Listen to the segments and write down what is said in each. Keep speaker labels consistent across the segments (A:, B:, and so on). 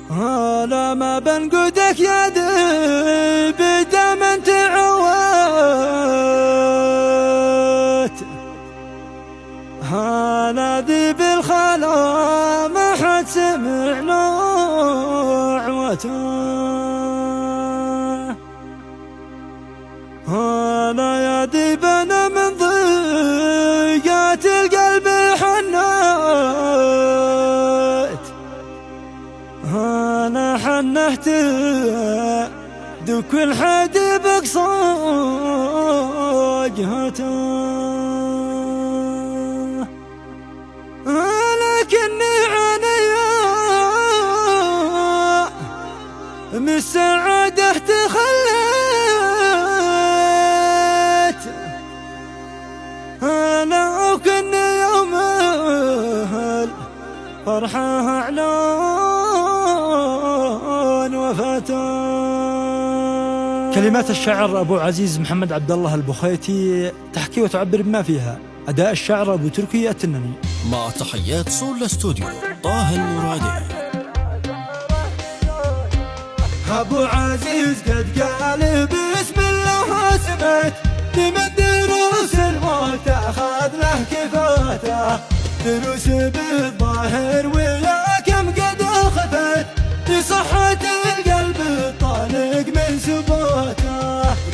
A: لا ما بنقودك يا ذيب دام انت عوات. لا ذيب الخلا ما حد سمع نوعوته. لا يا ذيب انا من ضيقات القلب حنيت. أنا حنهت ذوك الحد بقصاجهته. لكني عنيا من السعادة تخليت. أنا وكن يوم الفرحة أعلان وفاته. كلمات الشاعر أبو عزيز محمد عبد الله البخيتي تحكي وتعبر بما فيها. أداء الشاعر أبو تركي التنني.
B: مع تحيات سول استوديو طه المرادي.
A: أبو عزيز قد قال بسم الله سمعت لمن دروس الموت أخذ له كفاته. دروس بالظاهر ويا كم قد أخذت لصحة القلب الطالق من سباته.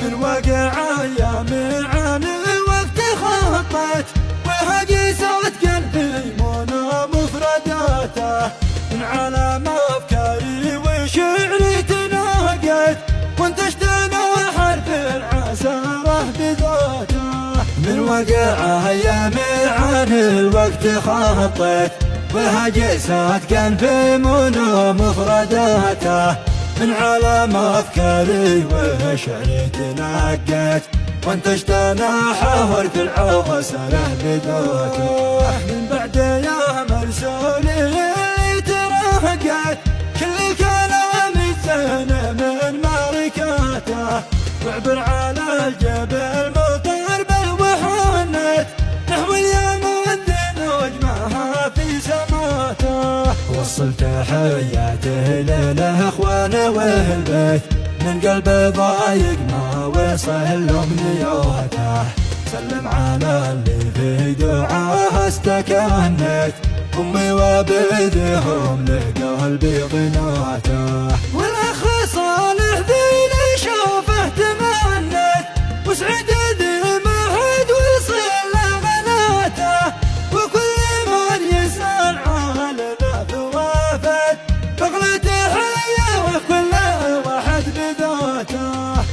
A: من وقع أيام عن الوقت خطت وهجسات قلبي منى مفرداته. من عالم أفكاري وشعري تناقت وانتشتنا حرف العسارة بذاته. من وقع أيام عن الوقت خطت وهجسات قلبي منى مفرداته. من عالم أفكاري وشعري تناقت وانتشتنا حرف العسارة بذاته. من بعد يا مرسولي ترهقت كل الكلام الزين من معركاته. وعبر على الجبل مطر بالوحنت نحو اليمن ذنوج معها في سماته. وصلت حياته للأخوان والبيت من قلب ضايق ما وصل أمنياته. سلم على اللي في دعاه استكنت أمي وبذهم لقلبي ضناته. والأخ صالح ذي اللي شوفه تمنت وسعد ذي معهد وصل غناته. وكل من يسأل عن ذا ثوافت بغلته حية وكل واحد بذاته.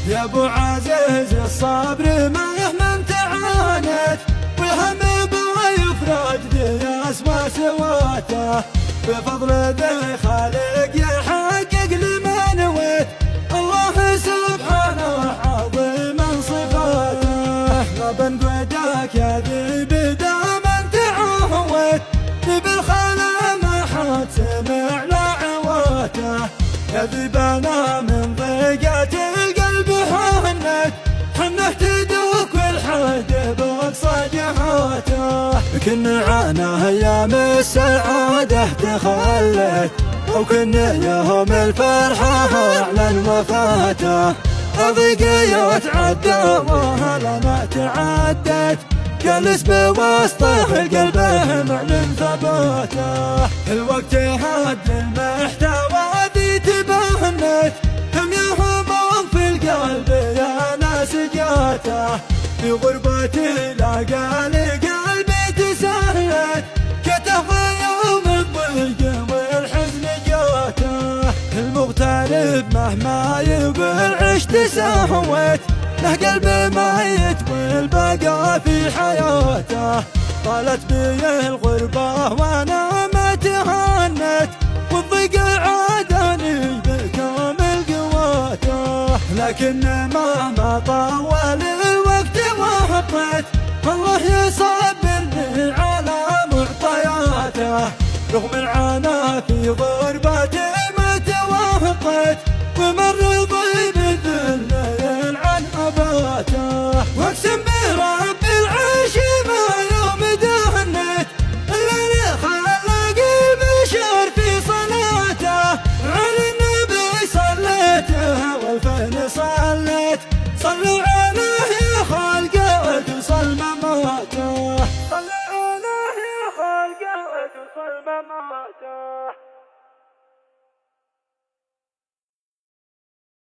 A: يا أبو عزيز الصبر مهما امتعانت والهم بيفرج ذي أسوى سواته. بفضل ذي خالق يحقق لما نويت الله سبحانه عظيما صفاته. ما بنقودك يا ذي بدام انت عهوت بالخلا ما حد سمع لعواته. يا ذي بنا من ضيقات القلب حنهت دوك والحد بأقصى جهاته. كنا عاناه أيام السعادة تخلت وكنا يوم الفرحة أعلن وفاته. أضيقيات عدى وهلا ما تعدت جلس بوسطه القلب معلن ثباته. الوقت هد المحتوى ذي تبهنت هم يهمون في القلب يا ناس جاته. في غربتي لاقى لقلبي تسهلت كتف يوم الضيق والحزن جاته. المغترب مهما يقول عشت سهوت له قلب ميت والبقى في حياته. طالت بي الغربة وانا ما تهنت والضيق عادني بكامل قواته. لكن مهما طول الوقت وهبت الله يصبرني على معطياته. رغم العنا في غربتي ما توهقت ومر ضيب الذل عن أباته. واقسم برب العرش ما يوم دهنت إلا اللي خلق البشر في صلاته. نصلي